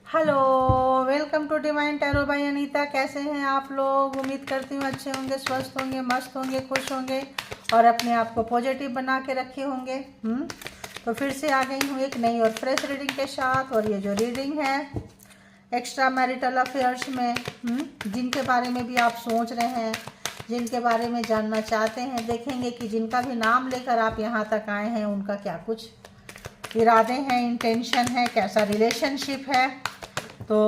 Hello, welcome to divine tarot by Anita. कैसे हैं आप लोग? उम्मीद करती हूँ अच्छे होंगे, स्वस्थ होंगे, मस्त होंगे, खुश होंगे और अपने आप को पॉजिटिव बना के रखे होंगे। तो फिर से आ गई हूँ एक नई और फ्रेश रीडिंग के साथ। और ये जो रीडिंग है एक्स्ट्रा मैरिटल अफेयर्स में जिनके बारे में भी आप सोच रहे हैं, जिनके बारे में जानना चाहते हैं, देखेंगे कि जिनका भी नाम लेकर आप यहाँ तक आए हैं उनका क्या कुछ इरादे हैं, इंटेंशन है, कैसा रिलेशनशिप है। तो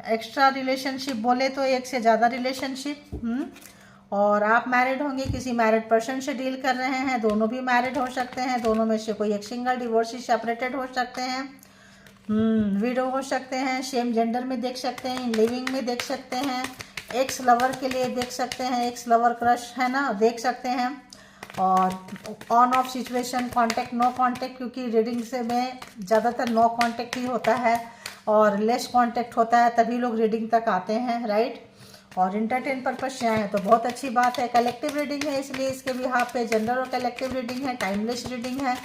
एक्स्ट्रा रिलेशनशिप बोले तो एक से ज़्यादा रिलेशनशिप। और आप मैरिड होंगे, किसी मैरिड पर्सन से डील कर रहे हैं। दोनों भी मैरिड हो सकते हैं, दोनों में से कोई एक सिंगल, डिवोर्सी, सेपरेटेड हो सकते हैं, विडो हो सकते हैं, सेम जेंडर में देख सकते हैं, इन लिविंग में देख सकते हैं, एक्स लवर के लिए देख सकते हैं, एक्स लवर क्रश है ना, देख सकते हैं। और on off situation, contact, no contact, क्योंकि रीडिंग से में ज़्यादातर नो कांटेक्ट ही होता है और लेस कांटेक्ट होता है, तभी लोग रीडिंग तक आते हैं, राइट। और इंटरटेन पर्पज से आए हैं तो बहुत अच्छी बात है। कलेक्टिव रीडिंग है, इसलिए इसके बिहाफ पे जेंडर और कलेक्टिव रीडिंग है, टाइमलेस रीडिंग है।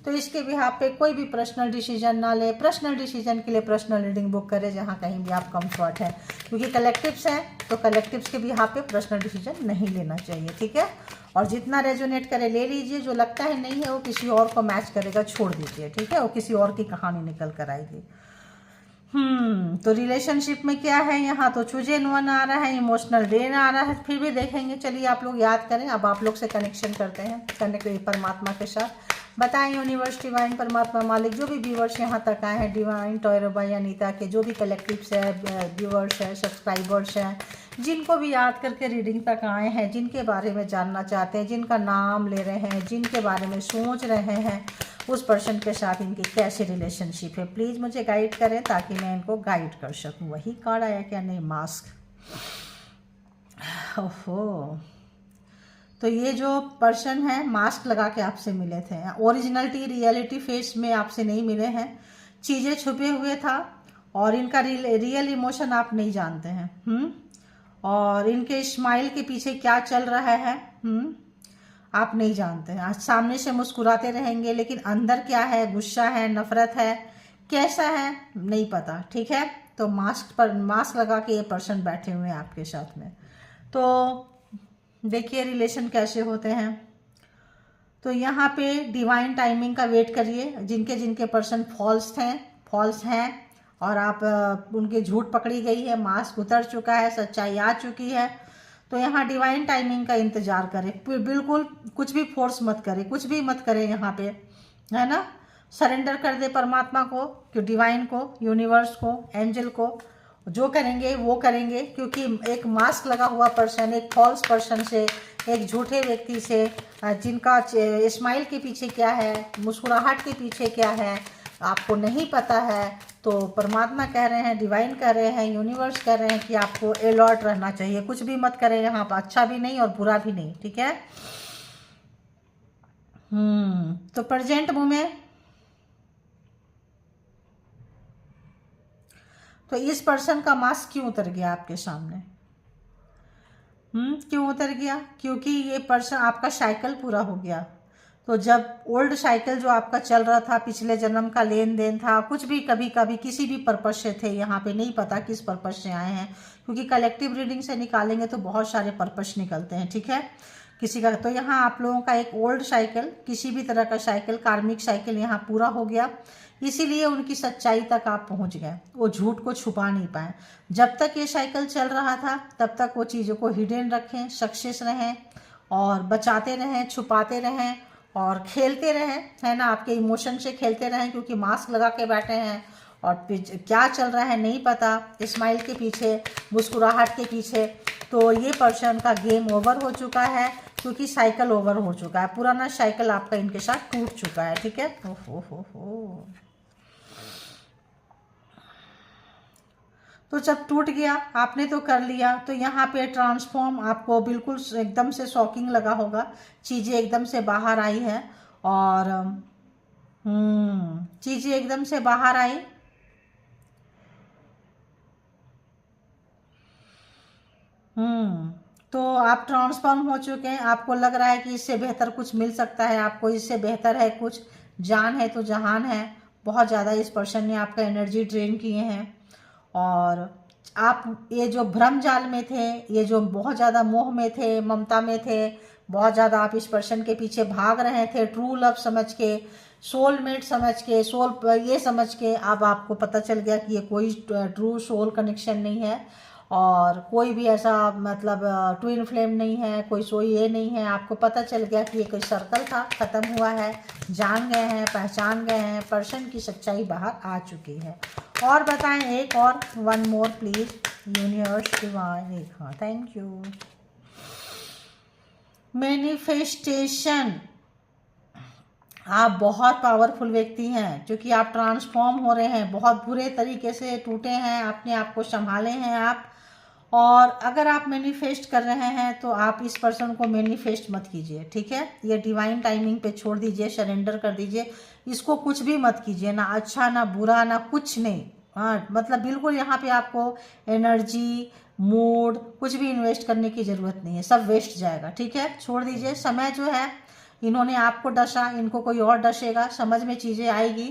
तो इसके बिहाफ पे कोई भी पर्सनल डिसीजन ना ले। पर्सनल डिसीजन के लिए पर्सनल रीडिंग बुक करें जहाँ कहीं भी आप कंफर्ट है, क्योंकि कलेक्टिव्स हैं तो कलेक्टिव्स के बिहाफ पे पर्सनल डिसीजन नहीं लेना चाहिए, ठीक है। और जितना रेजोनेट करे ले लीजिए, जो लगता है नहीं है वो किसी और को मैच करेगा, छोड़ दीजिए, ठीक है। वो किसी और की कहानी निकल कर आएगी। तो रिलेशनशिप में क्या है, यहाँ तो चूजे वन आ रहा है, इमोशनल ड्रेन आ रहा है, फिर भी देखेंगे। चलिए आप लोग याद करें, अब आप लोग से कनेक्शन करते हैं, कनेक्ट परमात्मा के साथ। बताएं यूनिवर्स, डिवाइन, परमात्मा, मालिक, जो भी व्यूवर्स यहाँ तक आए हैं, डिवाइन टैरो बाय अनीता के जो भी कलेक्टिव्स है, व्यूवर्स है, सब्सक्राइबर्स हैं, जिनको भी याद करके रीडिंग तक आए हैं, जिनके बारे में जानना चाहते हैं, जिनका नाम ले रहे हैं, जिनके बारे में सोच रहे हैं, उस पर्सन के साथ इनकी कैसी रिलेशनशिप है, प्लीज़ मुझे गाइड करें ताकि मैं इनको गाइड कर सकूं। वही कार्ड आया क्या? नहीं, मास्क। ओहो, तो ये जो पर्सन है मास्क लगा के आपसे मिले थे, ओरिजिनलिटी, रियलिटी फेस में आपसे नहीं मिले हैं, चीज़ें छुपे हुए था और इनका रियल इमोशन आप नहीं जानते हैं। और इनके स्माइल के पीछे क्या चल रहा है आप नहीं जानते हैं। आज सामने से मुस्कुराते रहेंगे लेकिन अंदर क्या है, गुस्सा है, नफरत है, कैसा है नहीं पता, ठीक है। तो मास्क लगा के ये पर्सन बैठे हुए हैं आपके साथ में। तो देखिए रिलेशन कैसे होते हैं। तो यहाँ पे डिवाइन टाइमिंग का वेट करिए। जिनके जिनके पर्सन फॉल्स हैं और आप उनके झूठ पकड़ी गई है, मास्क उतर चुका है, सच्चाई आ चुकी है, तो यहाँ डिवाइन टाइमिंग का इंतजार करें। बिल्कुल कुछ भी फोर्स मत करें, कुछ भी मत करें यहाँ पे, है ना। सरेंडर कर दे परमात्मा को, कि डिवाइन को, यूनिवर्स को, एंजल को। जो करेंगे वो करेंगे, क्योंकि एक मास्क लगा हुआ पर्सन, एक फॉल्स पर्सन से, एक झूठे व्यक्ति से, जिनका स्माइल के पीछे क्या है, मुस्कुराहट के पीछे क्या है आपको नहीं पता है। तो परमात्मा कह रहे हैं, डिवाइन कह रहे हैं, यूनिवर्स कह रहे हैं कि आपको अलर्ट रहना चाहिए। कुछ भी मत करें यहाँ पर, अच्छा भी नहीं और बुरा भी नहीं, ठीक है। तो प्रेजेंट मोमेंट, तो इस पर्सन का मास्क क्यों उतर गया आपके सामने? क्यों उतर गया? क्योंकि ये पर्सन, आपका साइकिल पूरा हो गया। तो जब ओल्ड साइकिल जो आपका चल रहा था, पिछले जन्म का लेन देन था, कुछ भी कभी कभी किसी भी पर्पज से थे, यहाँ पे नहीं पता किस पर्पज से आए हैं, क्योंकि कलेक्टिव रीडिंग से निकालेंगे तो बहुत सारे पर्पज निकलते हैं, ठीक है। किसी का तो यहाँ आप लोगों का एक ओल्ड साइकिल, किसी भी तरह का साइकिल, कार्मिक साइकिल यहाँ पूरा हो गया, इसीलिए उनकी सच्चाई तक आप पहुँच गए। वो झूठ को छुपा नहीं पाए। जब तक ये साइकिल चल रहा था तब तक वो चीज़ों को हिडन रखें, सक्सेस रहें और बचाते रहें, छुपाते रहें और खेलते रहें, है ना। आपके इमोशन से खेलते रहें, क्योंकि मास्क लगा के बैठे हैं और क्या चल रहा है नहीं पता, स्माइल के पीछे, मुस्कुराहट के पीछे। तो ये पर्सन का गेम ओवर हो चुका है, क्योंकि साइकिल ओवर हो चुका है, पुराना साइकिल आपका इनके साथ टूट चुका है, ठीक है। हो। तो जब टूट गया, आपने तो कर लिया, तो यहाँ पे ट्रांसफॉर्म आपको बिल्कुल एकदम से शॉकिंग लगा होगा, चीज़ें एकदम से बाहर आई है। और चीज़ें एकदम से बाहर आई। तो आप ट्रांसफॉर्म हो चुके हैं। आपको लग रहा है कि इससे बेहतर कुछ मिल सकता है आपको, इससे बेहतर है कुछ, जान है तो जहान है। बहुत ज़्यादा इस पर्सन ने आपका एनर्जी ड्रेन किए हैं और आप ये जो भ्रम जाल में थे, ये जो बहुत ज़्यादा मोह में थे, ममता में थे, बहुत ज़्यादा आप इस पर्सन के पीछे भाग रहे थे, ट्रू लव समझ के, सोलमेट समझ के, ये समझ के, अब आपको पता चल गया कि ये कोई ट्रू सोल कनेक्शन नहीं है और कोई भी ऐसा मतलब ट्विन फ्लेम नहीं है, कोई ये नहीं है। आपको पता चल गया कि ये कोई सर्कल था, ख़त्म हुआ है, जान गए हैं, पहचान गए हैं, पर्सन की सच्चाई बाहर आ चुकी है। और बताएं एक और, one more please, universe divine. एक, हाँ, थैंक यू। मैनिफेस्टेशन, आप बहुत पावरफुल व्यक्ति हैं क्योंकि आप ट्रांसफॉर्म हो रहे हैं, बहुत बुरे तरीके से टूटे हैं, अपने आप को संभाले हैं आप। और अगर आप मैनिफेस्ट कर रहे हैं तो आप इस पर्सन को मैनिफेस्ट मत कीजिए, ठीक है। ये डिवाइन टाइमिंग पे छोड़ दीजिए, सरेंडर कर दीजिए, इसको कुछ भी मत कीजिए, ना अच्छा ना बुरा ना कुछ नहीं। हाँ, मतलब बिल्कुल यहाँ पे आपको एनर्जी, मूड कुछ भी इन्वेस्ट करने की ज़रूरत नहीं है, सब वेस्ट जाएगा, ठीक है। छोड़ दीजिए। समय जो है, इन्होंने आपको डसा, इनको कोई और डसेगा, समझ में चीज़ें आएगी।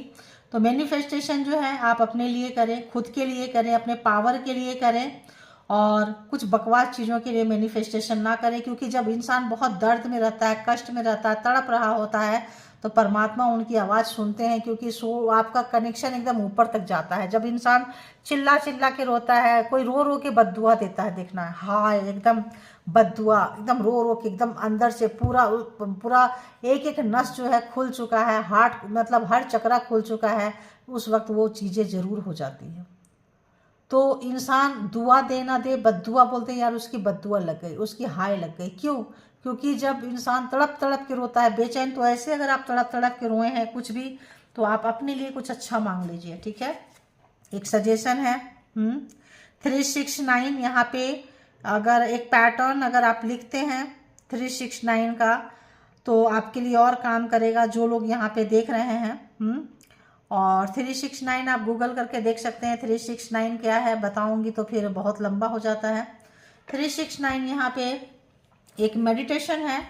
तो मैनिफेस्टेशन जो है आप अपने लिए करें, खुद के लिए करें, अपने पावर के लिए करें और कुछ बकवास चीज़ों के लिए मैनिफेस्टेशन ना करें, क्योंकि जब इंसान बहुत दर्द में रहता है, कष्ट में रहता है, तड़प रहा होता है, तो परमात्मा उनकी आवाज़ सुनते हैं, क्योंकि आपका कनेक्शन एकदम ऊपर तक जाता है। जब इंसान चिल्ला चिल्ला के रोता है, कोई रो रो के बद्दुआ देता है, देखना है, हाय एकदम बद्दुआ, एकदम रो रो के, एकदम अंदर से पूरा पूरा एक एक नस जो है खुल चुका है, हार्ट मतलब हर चक्रा खुल चुका है, उस वक्त वो चीज़ें ज़रूर हो जाती हैं। तो इंसान दुआ दे ना दे, बद्दुआ बोलते हैं, यार उसकी बद्दुआ लग गई, उसकी हाय लग गई। क्यों? क्योंकि जब इंसान तड़प तड़प के रोता है, बेचैन, तो ऐसे अगर आप तड़प तड़प के रोए हैं कुछ भी, तो आप अपने लिए कुछ अच्छा मांग लीजिए, ठीक है। एक सजेशन है 369, यहाँ पे अगर एक पैटर्न अगर आप लिखते हैं 369 का, तो आपके लिए और काम करेगा, जो लोग यहाँ पे देख रहे हैं। और 369 आप गूगल करके देख सकते हैं 369 क्या है, बताऊंगी तो फिर बहुत लंबा हो जाता है। 369 यहाँ पे एक मेडिटेशन है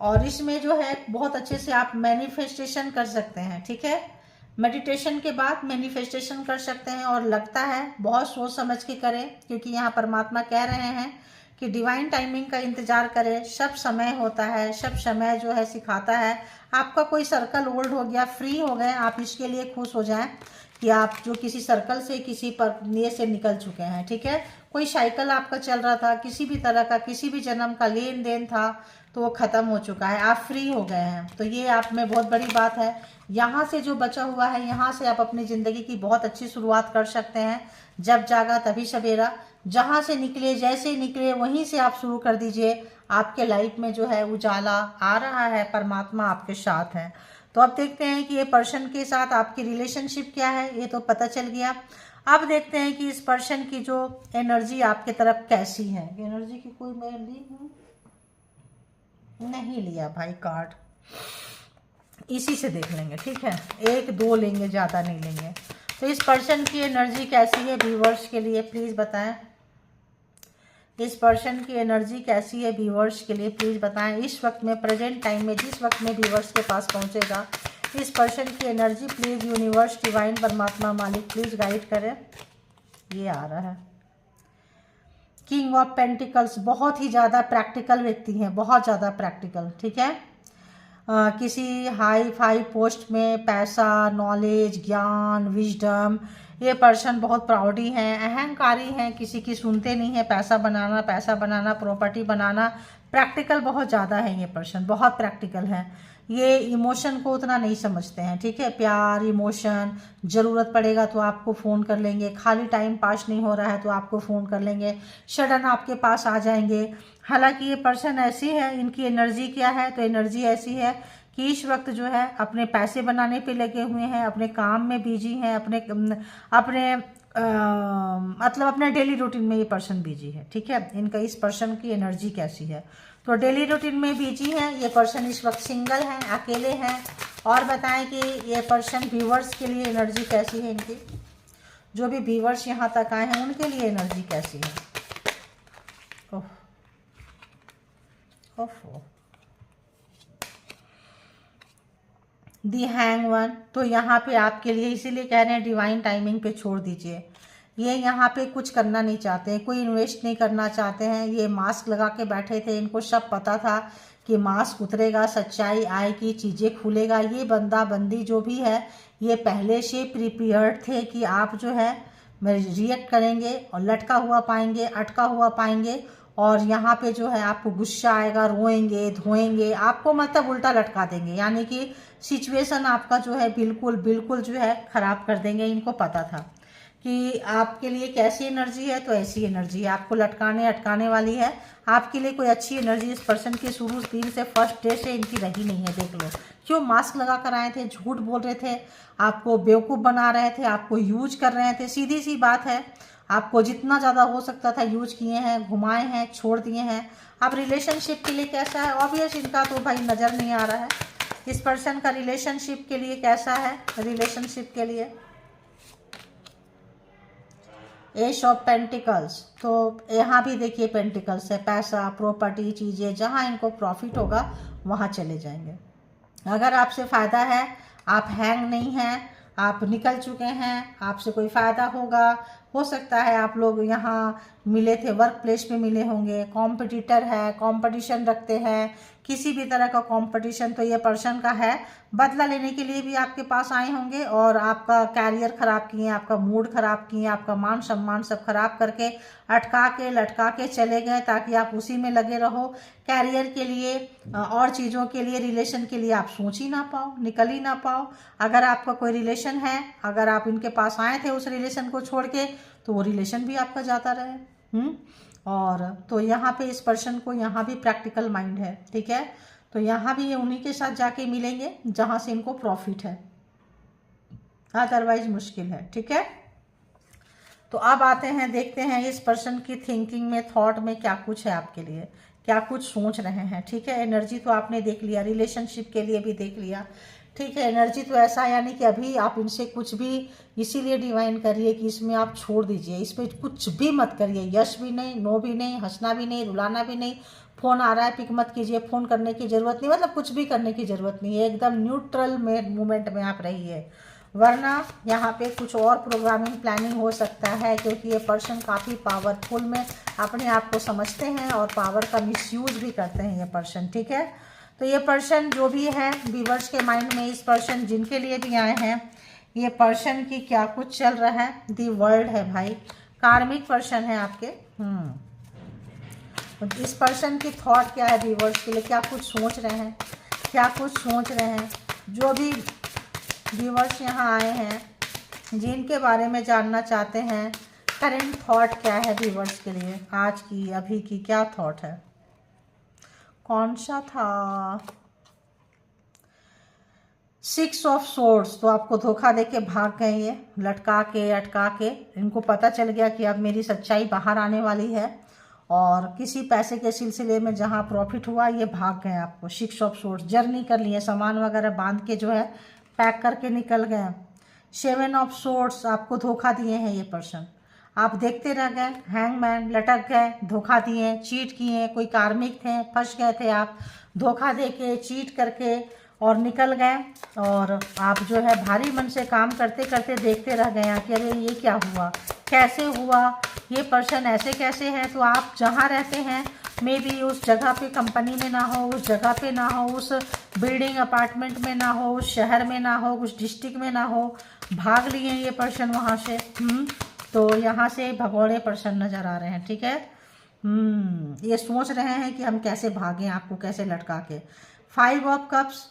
और इसमें जो है बहुत अच्छे से आप मैनिफेस्टेशन कर सकते हैं, ठीक है। मेडिटेशन के बाद मैनिफेस्टेशन कर सकते हैं और लगता है बहुत सोच समझ के करें, क्योंकि यहाँ परमात्मा कह रहे हैं कि डिवाइन टाइमिंग का इंतजार करें, सब समय होता है, सब समय जो है सिखाता है। आपका कोई सर्कल ओल्ड हो गया, फ्री हो गए, आप इसके लिए खुश हो जाएं कि आप जो किसी सर्कल से, किसी पर ये से निकल चुके हैं, ठीक है। कोई साइकिल आपका चल रहा था, किसी भी तरह का, किसी भी जन्म का लेन देन था, तो वो ख़त्म हो चुका है, आप फ्री हो गए हैं। तो ये आप में बहुत बड़ी बात है। यहाँ से जो बचा हुआ है, यहाँ से आप अपनी ज़िंदगी की बहुत अच्छी शुरुआत कर सकते हैं। जब जागा तभी सवेरा, जहाँ से निकले, जैसे निकले वहीं से आप शुरू कर दीजिए। आपके लाइफ में जो है उजाला आ रहा है, परमात्मा आपके साथ है। तो अब देखते हैं कि ये पर्सन के साथ आपकी रिलेशनशिप क्या है, ये तो पता चल गया। अब देखते हैं कि इस पर्सन की जो एनर्जी आपके तरफ कैसी है। एनर्जी की कोई मैं ली हूँ, नहीं लिया भाई कार्ड, इसी से देख लेंगे, ठीक है। एक दो लेंगे, ज़्यादा नहीं लेंगे। तो इस पर्सन की एनर्जी कैसी है व्यूअर्स के लिए, प्लीज़ बताएं। इस पर्सन की एनर्जी कैसी है व्यूअर्स के लिए, प्लीज़ बताएं। इस वक्त में, प्रेजेंट टाइम में, जिस वक्त में व्यूअर्स के पास पहुंचेगा, इस पर्सन की एनर्जी प्लीज़ यूनिवर्स, डिवाइन, परमात्मा, मालिक प्लीज़ गाइड करें। ये आ रहा है किंग ऑफ पेंटिकल्स, बहुत ही ज़्यादा प्रैक्टिकल व्यक्ति हैं, बहुत ज़्यादा प्रैक्टिकल, ठीक है। किसी हाई फाई पोस्ट में, पैसा, नॉलेज, ज्ञान, विजडम, ये पर्सन बहुत प्राउडी हैं, अहंकारी हैं, किसी की सुनते नहीं है। पैसा बनाना, प्रॉपर्टी बनाना, प्रैक्टिकल बहुत ज़्यादा है ये पर्सन, बहुत प्रैक्टिकल है। ये इमोशन को उतना नहीं समझते हैं, ठीक है। प्यार, इमोशन, ज़रूरत पड़ेगा तो आपको फ़ोन कर लेंगे, खाली टाइम पास नहीं हो रहा है तो आपको फ़ोन कर लेंगे, सडन आपके पास आ जाएंगे। हालांकि ये पर्सन ऐसी है, इनकी एनर्जी क्या है, तो एनर्जी ऐसी है कि इस वक्त जो है अपने पैसे बनाने पे लगे हुए हैं, अपने काम में बिजी हैं, मतलब अपने डेली रूटीन में ये पर्सन बिजी है, ठीक है। इनका, इस पर्सन की एनर्जी कैसी है, तो डेली रूटीन में बिजी है ये पर्सन, इस वक्त सिंगल हैं, अकेले हैं। और बताएं कि ये पर्सन व्यूवर्स के लिए एनर्जी कैसी है, इनकी जो भी व्यूवर्स यहाँ तक आए हैं उनके लिए एनर्जी कैसी है। ओह ओह, दी हैंग वन, तो यहाँ पे आपके लिए इसीलिए कह रहे हैं डिवाइन टाइमिंग पे छोड़ दीजिए। ये यहाँ पे कुछ करना नहीं चाहते हैं, कोई इन्वेस्ट नहीं करना चाहते हैं। ये मास्क लगा के बैठे थे, इनको सब पता था कि मास्क उतरेगा, सच्चाई आएगी, चीज़ें खुलेगा। ये बंदा बंदी जो भी है ये पहले से प्रिपेयर्ड थे कि आप जो है रिएक्ट करेंगे और लटका हुआ पाएंगे, अटका हुआ पाएंगे, और यहाँ पे जो है आपको गुस्सा आएगा, रोएंगे, धोएंगे, आपको मतलब उल्टा लटका देंगे, यानी कि सिचुएशन आपका जो है बिल्कुल बिल्कुल जो है ख़राब कर देंगे। इनको पता था कि आपके लिए कैसी एनर्जी है, तो ऐसी एनर्जी है, आपको लटकाने अटकाने वाली है। आपके लिए कोई अच्छी एनर्जी इस पर्सन की शुरू दिन से, फर्स्ट डे से इनकी रही नहीं है। देख लो क्यों मास्क लगा कर आए थे, झूठ बोल रहे थे, आपको बेवकूफ़ बना रहे थे, आपको यूज कर रहे थे। सीधी सी बात है, आपको जितना ज़्यादा हो सकता था यूज किए हैं, घुमाए हैं, छोड़ दिए हैं। अब रिलेशनशिप के लिए कैसा है, ऑब्वियस इनका तो भाई नज़र नहीं आ रहा है। इस पर्सन का रिलेशनशिप के लिए कैसा है, रिलेशनशिप के लिए एश ऑफ पेंटिकल्स, तो यहाँ भी देखिए पेंटिकल्स है, पैसा, प्रॉपर्टी, चीज़ें, जहाँ इनको प्रॉफिट होगा वहाँ चले जाएंगे। अगर आपसे फ़ायदा है, आप हैंग नहीं हैं, आप निकल चुके हैं, आपसे कोई फ़ायदा होगा, हो सकता है आप लोग यहाँ मिले थे, वर्क प्लेस में मिले होंगे, कॉम्पिटिटर है, कंपटीशन रखते हैं, किसी भी तरह का कंपटीशन तो ये पर्सन का है। बदला लेने के लिए भी आपके पास आए होंगे और आपका कैरियर ख़राब किए, आपका मूड ख़राब किए, आपका मान सम्मान सब खराब करके अटका के लटका के चले गए ताकि आप उसी में लगे रहो। कैरियर के लिए और चीज़ों के लिए, रिलेशन के लिए आप सोच ही ना पाओ, निकल ही ना पाओ। अगर आपका कोई रिलेशन है, अगर आप इनके पास आए थे उस रिलेशन को छोड़ के, तो वो रिलेशन भी आपका जाता रहे। और तो यहाँ पे इस पर्सन को यहाँ भी प्रैक्टिकल माइंड है, ठीक है। तो यहाँ भी ये उन्हीं के साथ जाके मिलेंगे जहाँ से इनको प्रॉफिट है, अदरवाइज मुश्किल है, ठीक है। तो अब आते हैं, देखते हैं इस पर्सन की थिंकिंग में, थॉट में क्या कुछ है आपके लिए, क्या कुछ सोच रहे हैं, ठीक है। एनर्जी तो आपने देख लिया, रिलेशनशिप के लिए भी देख लिया, ठीक है। एनर्जी तो ऐसा, यानी कि अभी आप इनसे कुछ भी इसीलिए डिवाइन करिए कि इसमें आप छोड़ दीजिए, इस पर कुछ भी मत करिए, यस भी नहीं, नो भी नहीं, हंसना भी नहीं, रुलाना भी नहीं। फ़ोन आ रहा है पिक मत कीजिए, फ़ोन करने की ज़रूरत नहीं, मतलब कुछ भी करने की ज़रूरत नहीं है, एकदम न्यूट्रल में मूवमेंट में आप रहिए। वरना यहाँ पे कुछ और प्रोग्रामिंग प्लानिंग हो सकता है, क्योंकि ये पर्सन काफ़ी पावरफुल में अपने आप को समझते हैं और पावर का मिसयूज भी करते हैं ये पर्सन, ठीक है। तो ये पर्सन जो भी है व्यूअर्स के माइंड में, इस पर्सन जिनके लिए भी आए हैं, ये पर्सन की क्या कुछ चल रहा है, दी वर्ल्ड है भाई, कार्मिक पर्सन है आपके। इस पर्सन की थॉट क्या है व्यूअर्स के लिए, क्या कुछ सोच रहे हैं, क्या कुछ सोच रहे हैं। जो भी व्यूअर्स यहाँ आए हैं, जिनके बारे में जानना चाहते हैं, करेंट थॉट क्या है व्यूअर्स के लिए, आज की अभी की क्या थॉट है, कौन सा था। 6 ऑफ सोर्ड्स, तो आपको धोखा देके भाग गए ये, लटका के अटका के। इनको पता चल गया कि अब मेरी सच्चाई बाहर आने वाली है, और किसी पैसे के सिलसिले में जहाँ प्रॉफिट हुआ ये भाग गए आपको। 6 ऑफ सोर्ड्स, जर्नी कर लिए, सामान वगैरह बांध के जो है पैक करके निकल गए। 7 ऑफ सोर्ड्स, आपको धोखा दिए हैं ये पर्सन, आप देखते रह गए, हैंगमैन, लटक गए, धोखा दिए, चीट किए, कोई कार्मिक थे, फंस गए थे आप, धोखा देके चीट करके और निकल गए। और आप जो है भारी मन से काम करते करते देखते रह गए कि अरे ये क्या हुआ, कैसे हुआ, ये पर्सन ऐसे कैसे हैं। तो आप जहाँ रहते हैं मे बी उस जगह पे कंपनी में ना हो, उस जगह पे ना हो, उस बिल्डिंग अपार्टमेंट में ना हो, उस शहर में ना हो, उस डिस्ट्रिक्ट में ना हो, भाग लिए ये पर्सन वहाँ से। तो यहाँ से भगोड़े पर्सन नज़र आ रहे हैं, ठीक है। ये सोच रहे हैं कि हम कैसे भागें, आपको कैसे लटका के। 5 ऑफ कप्स,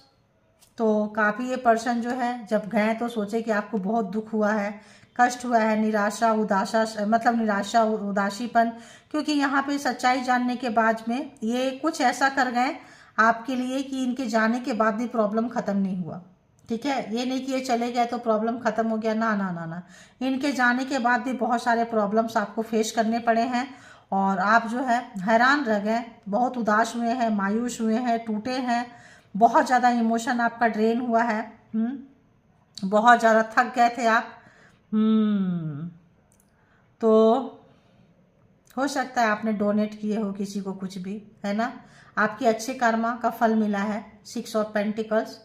तो काफ़ी ये पर्सन जो है जब गए तो सोचे कि आपको बहुत दुख हुआ है, कष्ट हुआ है, निराशा उदासा, मतलब निराशा उदासीपन, क्योंकि यहाँ पे सच्चाई जानने के बाद में ये कुछ ऐसा कर गए आपके लिए कि इनके जाने के बाद भी प्रॉब्लम ख़त्म नहीं हुआ, ठीक है। ये नहीं कि ये चले गए तो प्रॉब्लम ख़त्म हो गया, ना ना ना ना, इनके जाने के बाद भी बहुत सारे प्रॉब्लम्स आपको फेस करने पड़े हैं, और आप जो है हैरान रह गए, बहुत उदास हुए हैं, मायूस हुए हैं, टूटे हैं, बहुत ज़्यादा इमोशन आपका ड्रेन हुआ है, बहुत ज़्यादा थक गए थे आप। तो हो सकता है आपने डोनेट किए हो किसी को कुछ भी, है ना, आपके अच्छे कर्मा का फल मिला है। 6 ऑफ पेंटिकल्स,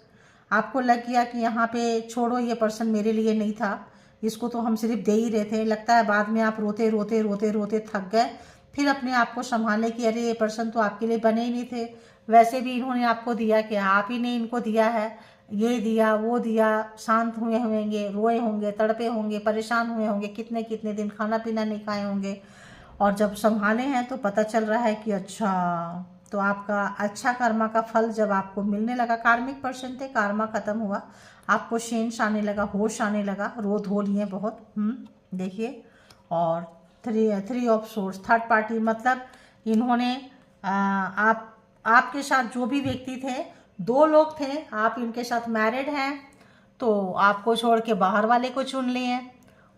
आपको लग गया कि यहाँ पे छोड़ो, ये पर्सन मेरे लिए नहीं था, इसको तो हम सिर्फ दे ही रहे थे। लगता है बाद में आप रोते रोते रोते रोते थक गए, फिर अपने आप को संभाले कि अरे ये पर्सन तो आपके लिए बने ही नहीं थे। वैसे भी इन्होंने आपको दिया क्या, आप ही ने इनको दिया है, ये दिया वो दिया, शांत हुए होंगे, रोए होंगे, तड़पे होंगे, परेशान हुए होंगे, कितने कितने दिन खाना पीना नहीं खाए होंगे, और जब संभाले हैं तो पता चल रहा है कि अच्छा, तो आपका अच्छा कर्मा का फल जब आपको मिलने लगा, कार्मिक पर्सन थे, कर्मा खत्म हुआ, आपको शेंस आने लगा, होश आने लगा, रो धो लिए बहुत। देखिए, और three of source, third party, मतलब इन्होंने आपके साथ जो भी व्यक्ति थे, 2 लोग थे, आप इनके साथ मैरिड हैं तो आपको छोड़ के बाहर वाले को चुन लिए,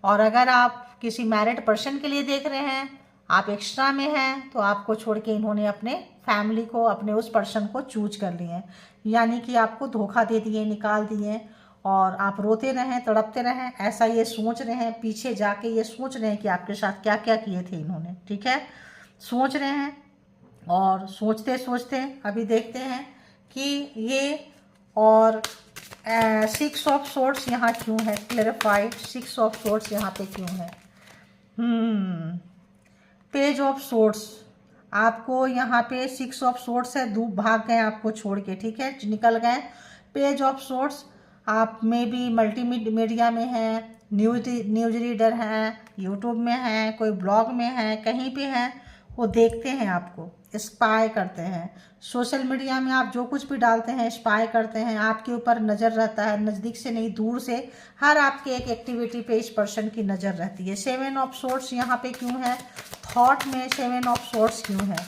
और अगर आप किसी मैरिड पर्सन के लिए देख रहे हैं, आप एक्स्ट्रा में हैं, तो आपको छोड़ के इन्होंने अपने फैमिली को, अपने उस पर्सन को चूज कर लिए, यानी कि आपको धोखा दे दिए, निकाल दिए, और आप रोते रहें, तड़पते रहें, ऐसा ये सोच रहे हैं, पीछे जाके ये सोच रहे हैं कि आपके साथ क्या क्या किए थे इन्होंने। ठीक है, सोच रहे हैं, और सोचते सोचते अभी देखते हैं कि ये, और 6 ऑफ सोर्ड्स यहाँ क्यों है, क्लैरिफाइड 6 ऑफ सोर्ड्स यहाँ पे क्यों है। पेज ऑफ सोर्ड्स, आपको यहाँ पे 6 ऑफ सोर्ड्स है, दूर भाग गए आपको छोड़ के, ठीक है, निकल गए। पेज ऑफ सोर्ड्स, आप में भी मल्टीमीडिया में हैं, न्यूज रीडर हैं, यूट्यूब में हैं, कोई ब्लॉग में हैं, कहीं पे हैं, वो देखते हैं आपको, स्पाई करते हैं, सोशल मीडिया में आप जो कुछ भी डालते हैं स्पाई करते हैं, आपके ऊपर नज़र रहता है, नज़दीक से नहीं दूर से, हर आपके एक एक्टिविटी पे इस पर्सन की नज़र रहती है। 7 ऑफ सोर्ड्स यहाँ पे क्यों है, थॉट में 7 ऑफ सोर्ड्स क्यों है,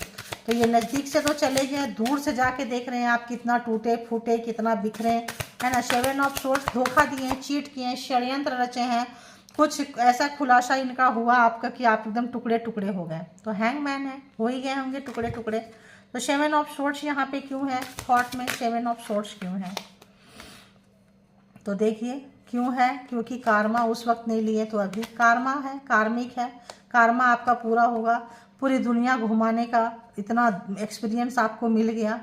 तो ये नज़दीक से तो चले गए, दूर से जाके देख रहे हैं आप कितना टूटे फूटे, कितना बिखरे, है ना। 7 ऑफ सोर्ड्स, धोखा दिए, चीट किए, षड्यंत्र रचे हैं, कुछ ऐसा खुलासा इनका हुआ आपका कि आप एकदम टुकड़े टुकड़े हो गए, तो हैंगमैन है, हो ही गए होंगे टुकड़े टुकड़े। तो 7 ऑफ सोर्ड्स यहाँ पे क्यों है, थॉट में 7 ऑफ सोर्ड्स क्यों है, तो देखिए क्यों है, क्योंकि कार्मा उस वक्त नहीं लिए, तो अभी कार्मा है, कार्मिक है, कार्मा आपका पूरा होगा, पूरी दुनिया घुमाने का इतना एक्सपीरियंस आपको मिल गया,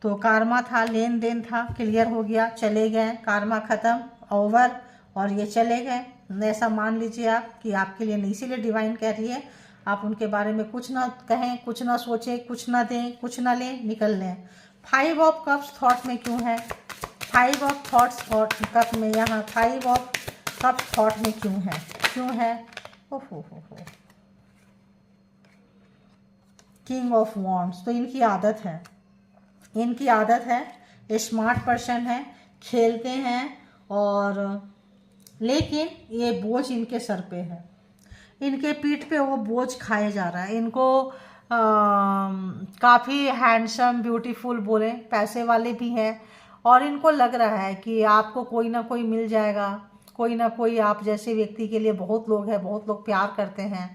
तो कार्मा था, लेन देन था, क्लियर हो गया, चले गए, कार्मा ख़त्म, ओवर, और ये चले गए। ऐसा मान लीजिए आप कि आपके लिए नहीं, इसीलिए डिवाइन कह रही है आप उनके बारे में कुछ ना कहें, कुछ ना सोचें, कुछ ना दें, कुछ ना लें, निकल लें। 5 ऑफ कप्स थॉट में क्यों है, 5 ऑफ थॉट्स थॉट कप में, यहाँ 5 ऑफ कप्स थॉट में क्यों है, क्यों है, ओहो हो। किंग ऑफ वॉन्ड्स, तो इनकी आदत है, इनकी आदत है, स्मार्ट पर्सन है, खेलते हैं, और लेकिन ये बोझ इनके सर पे है, इनके पीठ पे वो बोझ खाए जा रहा है। इनको काफ़ी हैंडसम ब्यूटीफुल बोले, पैसे वाले भी हैं, और इनको लग रहा है कि आपको कोई ना कोई मिल जाएगा, कोई ना कोई आप जैसे व्यक्ति के लिए बहुत लोग हैं, बहुत लोग प्यार करते हैं,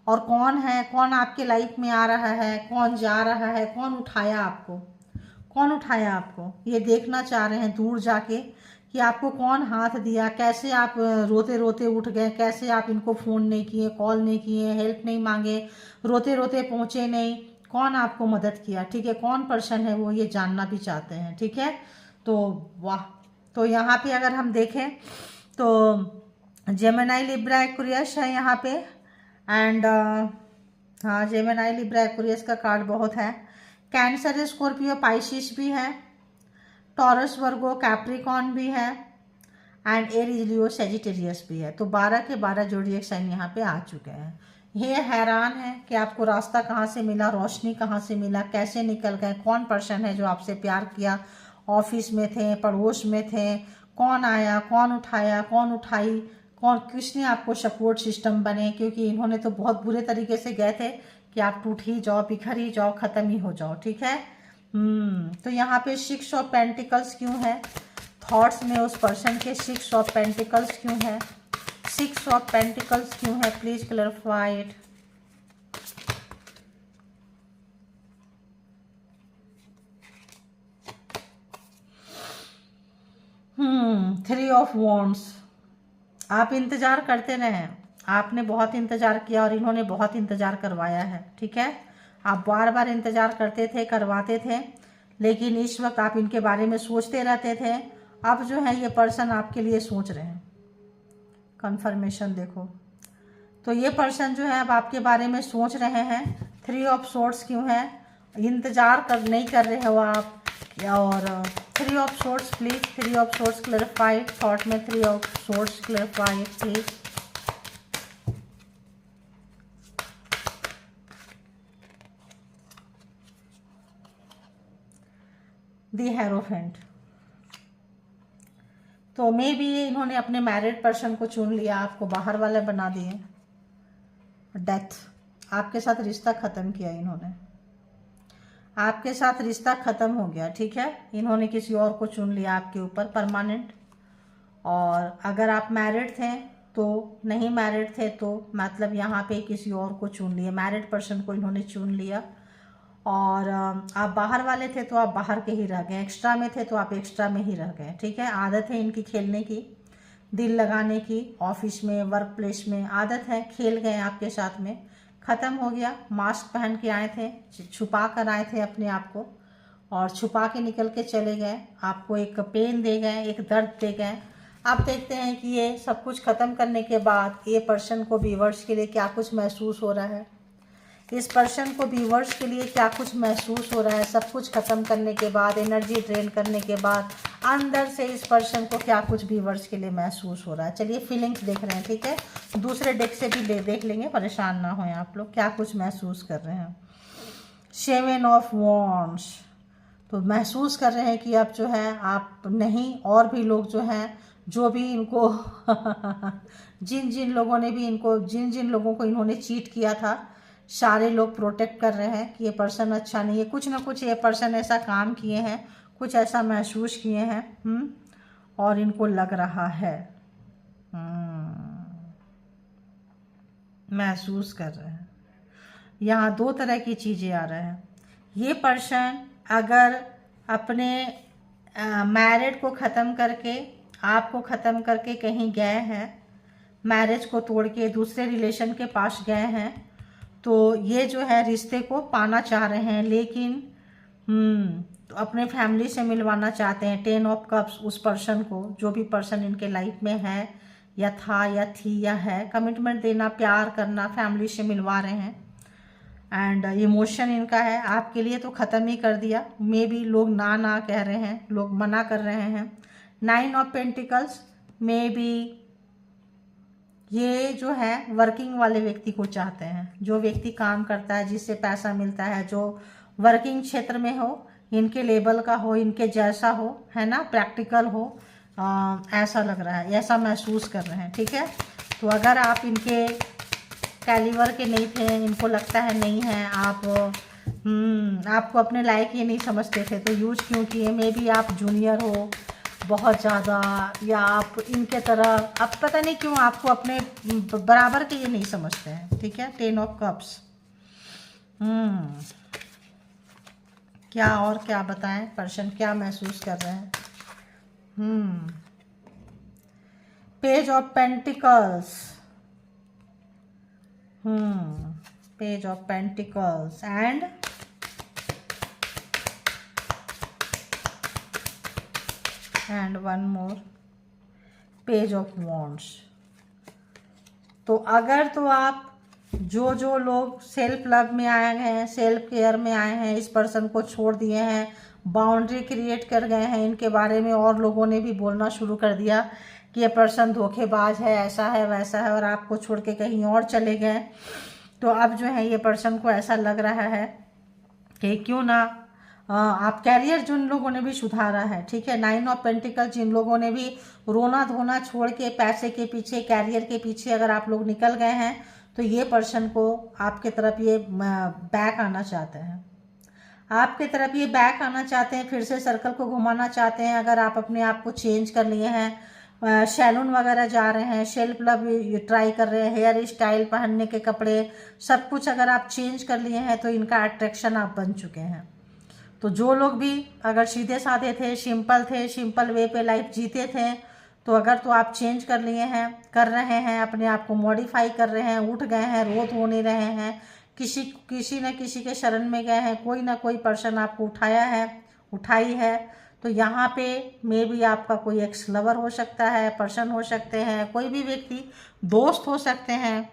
और कौन है, कौन आपके लाइफ में आ रहा है, कौन जा रहा है, कौन उठाया आपको, कौन उठाया आपको, ये देखना चाह रहे हैं दूर जाके कि आपको कौन हाथ दिया, कैसे आप रोते रोते उठ गए, कैसे आप इनको फ़ोन नहीं किए, कॉल नहीं किए, हेल्प नहीं मांगे, रोते रोते पहुँचे नहीं, कौन आपको मदद किया, ठीक है, कौन पर्सन है वो, ये जानना भी चाहते हैं, ठीक है। तो वाह, तो यहाँ पे अगर हम देखें तो जेमिनी लिब्रा एक्वेरियस है यहाँ पे, एंड हाँ, जेमिनी लिब्रा एक्वेरियस का कार्ड बहुत है, कैंसर, स्कॉर्पियो, पाइसिस भी है, टॉरस, वर्गो, कैप्रिकॉन भी है, एंड एरीज, लियो, सेजिटेरियस भी है। तो 12 के 12 जोडिएक साइन यहाँ पे आ चुके हैं। ये हैरान है कि आपको रास्ता कहाँ से मिला, रोशनी कहाँ से मिला, कैसे निकल गए, कौन पर्सन है जो आपसे प्यार किया, ऑफिस में थे, पड़ोस में थे, कौन आया, कौन उठाया, कौन उठाई, कौन, किसने आपको सपोर्ट सिस्टम बने, क्योंकि इन्होंने तो बहुत बुरे तरीके से गए थे कि आप टूट ही जाओ, बिखर ही जाओ, ख़त्म ही हो जाओ, ठीक है। तो यहाँ पे 6 ऑफ पेंटिकल्स क्यों है, थॉट्स में उस पर्सन के 6 ऑफ पेंटिकल्स क्यों है, 6 ऑफ पेंटिकल्स क्यों है, please clarify it. Three of wands, आप इंतजार करते रहे, आपने बहुत इंतजार किया और इन्होंने बहुत इंतजार करवाया है, ठीक है। आप बार बार इंतजार करते थे, करवाते थे, लेकिन इस वक्त आप इनके बारे में सोचते रहते थे, अब जो है ये पर्सन आपके लिए सोच रहे हैं। कंफर्मेशन देखो, तो ये पर्सन जो है अब आपके बारे में सोच रहे हैं। 3 ऑफ सोर्ड्स क्यों है? इंतज़ार नहीं कर रहे हो आप। और 3 of swords please, 3 of swords clarified thought में, 3 of swords clarified please. The hierophant. तो मे बी इन्होंने अपने मैरिड पर्सन को चुन लिया, आपको बाहर वाले बना दिए। डेथ, आपके साथ रिश्ता ख़त्म किया इन्होंने, आपके साथ रिश्ता ख़त्म हो गया, ठीक है। इन्होंने किसी और को चुन लिया आपके ऊपर परमानेंट। और अगर आप मैरिड थे तो, नहीं मैरिड थे तो मतलब यहाँ पे किसी और को चुन लिया, मैरिड पर्सन को इन्होंने चुन लिया। और आप बाहर वाले थे तो आप बाहर के ही रह गए, एक्स्ट्रा में थे तो आप एक्स्ट्रा में ही रह गए, ठीक है। आदत है इनकी खेलने की, दिल लगाने की, ऑफिस में, वर्क प्लेस में आदत है, खेल गए आपके साथ में, ख़त्म हो गया। मास्क पहन के आए थे, छुपा कर आए थे अपने आप को, और छुपा के निकल के चले गए, आपको एक पेन दे गए, एक दर्द दे गए। आप देखते हैं कि ये सब कुछ ख़त्म करने के बाद ये पर्सन को व्यूअर्स के लिए क्या कुछ महसूस हो रहा है। इस पर्सन को व्यूअर्स के लिए क्या कुछ महसूस हो रहा है, सब कुछ ख़त्म करने के बाद, एनर्जी ड्रेन करने के बाद, अंदर से इस पर्सन को क्या कुछ व्यूअर्स के लिए महसूस हो रहा है। चलिए फीलिंग्स देख रहे हैं, ठीक है। दूसरे डेक से भी देख लेंगे, परेशान ना हों आप लोग, क्या कुछ महसूस कर रहे हैं। 7 ऑफ वॉन्ड्स, तो महसूस कर रहे हैं कि अब जो है आप नहीं, और भी लोग जो हैं, जो भी इनको जिन जिन लोगों को इन्होंने चीट किया था, सारे लोग प्रोटेक्ट कर रहे हैं कि ये पर्सन अच्छा नहीं है। कुछ ना कुछ ये पर्सन ऐसा काम किए हैं, कुछ ऐसा महसूस किए हैं, और इनको लग रहा है, महसूस कर रहे हैं। यहाँ 2 तरह की चीज़ें आ रहे हैं। ये पर्सन अगर अपने मैरिड को ख़त्म करके, आपको ख़त्म करके कहीं गए हैं, मैरिज को तोड़ के दूसरे रिलेशन के पास गए हैं, तो ये जो है रिश्ते को पाना चाह रहे हैं, लेकिन तो अपने फैमिली से मिलवाना चाहते हैं। 10 ऑफ कप्स, उस पर्सन को, जो भी पर्सन इनके लाइफ में है या था या थी या है, कमिटमेंट देना, प्यार करना, फैमिली से मिलवा रहे हैं। एंड इमोशन इनका है आपके लिए तो ख़त्म ही कर दिया। मे बी लोग ना कह रहे हैं, लोग मना कर रहे हैं। 9 ऑफ पेंटिकल्स, मे बी ये जो है वर्किंग वाले व्यक्ति को चाहते हैं, जो व्यक्ति काम करता है, जिससे पैसा मिलता है, जो वर्किंग क्षेत्र में हो, इनके लेवल का हो, इनके जैसा हो, है ना, प्रैक्टिकल हो, ऐसा लग रहा है, ऐसा महसूस कर रहे हैं, ठीक है। तो अगर आप इनके कैलिबर के नहीं थे, इनको लगता है नहीं है, आपको अपने लायक ये नहीं समझते थे, तो यूज क्यों किए। मे बी आप जूनियर हो बहुत ज़्यादा, या आप इनके तरह, अब पता नहीं क्यों आपको अपने बराबर के ये नहीं समझते हैं, ठीक है। 10 ऑफ कप्स, क्या और क्या बताएं, पर्सन क्या महसूस कर रहे हैं। Page of pentacles, page of pentacles and one more page of wands. तो अगर तो आप जो लोग सेल्फ लव में आए हैं, सेल्फ केयर में आए हैं, इस पर्सन को छोड़ दिए हैं, बाउंड्री क्रिएट कर गए हैं, इनके बारे में और लोगों ने भी बोलना शुरू कर दिया कि ये पर्सन धोखेबाज है, ऐसा है, वैसा है, और आपको छोड़ के कहीं और चले गए, तो अब जो है ये पर्सन को ऐसा लग रहा है कि क्यों ना आप कैरियर, जिन लोगों ने भी सुधारा है, ठीक है। 9 ऑफ पेंटिकल, जिन लोगों ने भी रोना धोना छोड़ के पैसे के पीछे, कैरियर के पीछे अगर आप लोग निकल गए हैं, तो ये पर्सन को आपके तरफ ये बैक आना चाहते हैं, आपके तरफ ये बैक आना चाहते हैं, फिर से सर्कल को घुमाना चाहते हैं। अगर आप अपने आप को चेंज कर लिए हैं, सैलून वगैरह जा रहे हैं, सेल्फ लव ट्राई कर रहे हैं, हेयर स्टाइल, पहनने के कपड़े, सब कुछ अगर आप चेंज कर लिए हैं, तो इनका अट्रैक्शन आप बन चुके हैं। तो जो लोग भी अगर सीधे साधे थे, सिंपल वे पे लाइफ जीते थे, तो अगर तो आप चेंज कर लिए हैं, कर रहे हैं, अपने आप को मॉडिफाई कर रहे हैं, उठ गए हैं, रोत हो नहीं रहे हैं, किसी न किसी के शरण में गए हैं, कोई ना कोई पर्सन आपको उठाई है, तो यहाँ पे मे भी आपका कोई एक्स लवर हो सकता है, पर्सन हो सकते हैं, कोई भी व्यक्ति, दोस्त हो सकते हैं।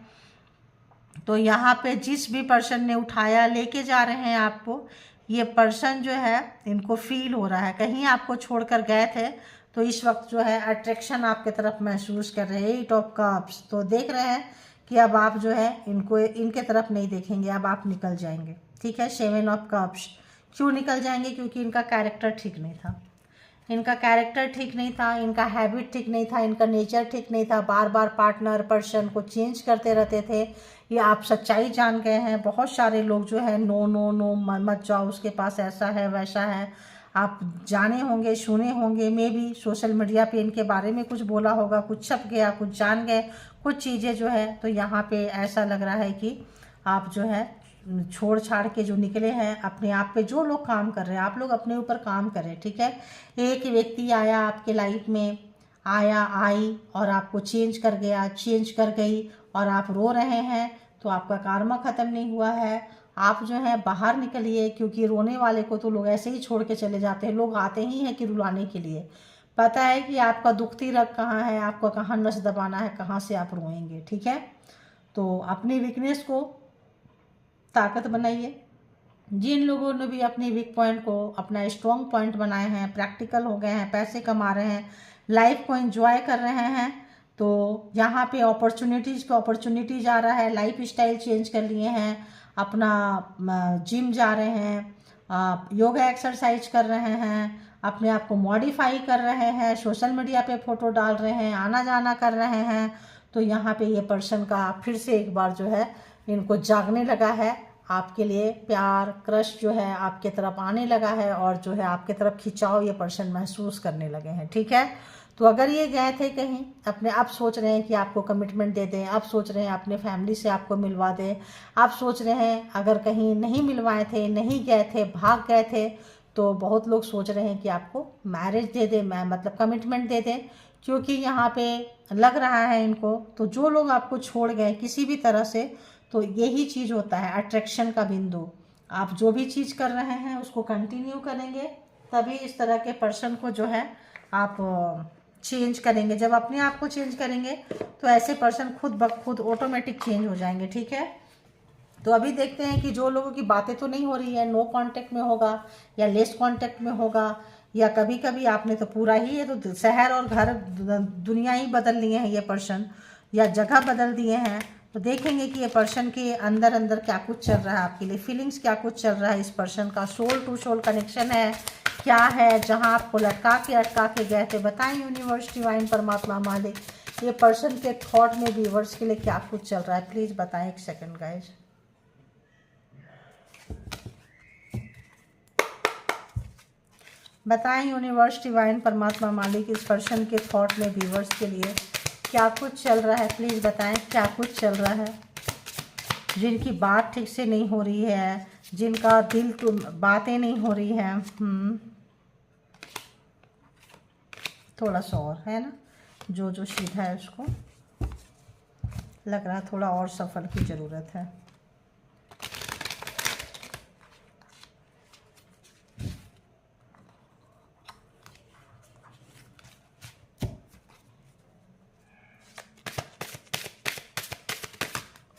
तो यहाँ पे जिस भी पर्सन ने उठाया लेके जा रहे हैं आपको, ये पर्सन जो है इनको फील हो रहा है कहीं आपको छोड़कर गए थे, तो इस वक्त जो है अट्रैक्शन आपके तरफ महसूस कर रहे हैं। 8 ऑफ कप्स, तो देख रहे हैं कि अब आप जो है इनको, इनके तरफ नहीं देखेंगे, अब आप निकल जाएंगे। ठीक है। 7 ऑफ कप्स, क्यों निकल जाएंगे? क्योंकि इनका कैरेक्टर ठीक नहीं था, इनका कैरेक्टर ठीक नहीं था, इनका हैबिट ठीक नहीं था, इनका नेचर ठीक नहीं था, बार बार पार्टनर पर्सन को चेंज करते रहते थे। ये आप सच्चाई जान गए हैं। बहुत सारे लोग जो है नो नो नो मत जाओ, उसके पास ऐसा है वैसा है, आप जाने होंगे, सुने होंगे, मे भी सोशल मीडिया पे इनके बारे में कुछ बोला होगा, कुछ छप गया, कुछ जान गए कुछ चीज़ें जो है। तो यहाँ पे ऐसा लग रहा है कि आप जो है छोड़ छाड़ के जो निकले हैं, अपने आप पे जो लोग काम कर रहे हैं, आप लोग अपने ऊपर काम करें। ठीक है। एक व्यक्ति आया आपके लाइफ में, आई और आपको चेंज कर गया, चेंज कर गई, और आप रो रहे हैं, तो आपका कार्मा ख़त्म नहीं हुआ है। आप जो है बाहर निकलिए, क्योंकि रोने वाले को तो लोग ऐसे ही छोड़ के चले जाते हैं। लोग आते ही हैं कि रुलाने के लिए। पता है कि आपका दुखती रग कहाँ है, आपको कहाँ नस दबाना है, कहाँ से आप रोएंगे। ठीक है। तो अपनी वीकनेस को ताकत बनाइए। जिन लोगों ने भी अपनी वीक पॉइंट को अपना स्ट्रॉन्ग पॉइंट बनाए हैं, प्रैक्टिकल हो गए हैं, पैसे कमा रहे हैं, लाइफ को एंजॉय कर रहे हैं, तो यहाँ पे अपॉर्चुनिटीज़ पे अपॉर्चुनिटीज आ रहा है। लाइफ स्टाइल चेंज कर लिए हैं, अपना जिम जा रहे हैं, योगा एक्सरसाइज कर रहे हैं, अपने आप को मॉडिफाई कर रहे हैं, सोशल मीडिया पे फ़ोटो डाल रहे हैं, आना जाना कर रहे हैं। तो यहाँ पे ये पर्सन का फिर से एक बार जो है इनको जागने लगा है, आपके लिए प्यार क्रश जो है आपके तरफ आने लगा है, और जो है आपके तरफ खिंचाव ये पर्सन महसूस करने लगे हैं। ठीक है। तो अगर ये गए थे कहीं अपने, आप सोच रहे हैं कि आपको कमिटमेंट दे दें, आप सोच रहे हैं अपने फैमिली से आपको मिलवा दें, आप सोच रहे हैं अगर कहीं नहीं मिलवाए थे, नहीं गए थे, भाग गए थे, तो बहुत लोग सोच रहे हैं कि आपको मैरिज दे दें, मतलब कमिटमेंट दे दें, क्योंकि यहाँ पे लग रहा है इनको। तो जो लोग आपको छोड़ गए किसी भी तरह से, तो यही चीज़ होता है अट्रैक्शन का बिंदु। आप जो भी चीज़ कर रहे हैं उसको कंटिन्यू करेंगे, तभी इस तरह के पर्सन को जो है आप चेंज करेंगे। जब अपने आप को चेंज करेंगे तो ऐसे पर्सन खुद ब खुद ऑटोमेटिक चेंज हो जाएंगे। ठीक है। तो अभी देखते हैं कि जो लोगों की बातें तो नहीं हो रही है, नो कांटेक्ट में होगा या लेस कांटेक्ट में होगा, या कभी कभी आपने तो पूरा ही है तो शहर और घर दुनिया ही बदल लिए हैं ये पर्सन, या जगह बदल दिए हैं। तो देखेंगे कि ये पर्सन के अंदर अंदर क्या कुछ चल रहा है, आपके लिए फीलिंग्स क्या कुछ चल रहा है, इस पर्सन का सोल टू सोल कनेक्शन है क्या है, जहां आपको लटका के अटका के गए थे। बताएं यूनिवर्स, डिवाइन, परमात्मा, मालिक, ये पर्सन के थॉट में व्यूअर्स के लिए क्या कुछ चल रहा है, प्लीज़ बताएं। एक सेकंड गाइज। बताएं यूनिवर्स, डिवाइन, परमात्मा, मालिक, इस पर्सन के थॉट में व्यूअर्स के लिए क्या कुछ चल रहा है, प्लीज़ बताएं क्या कुछ चल रहा है। जिनकी बात ठीक से नहीं हो रही है, जिनका दिल तो बातें नहीं हो रही हैं, थोड़ा सा और है ना, जो सीधा है उसको लग रहा है थोड़ा और सफल की ज़रूरत है।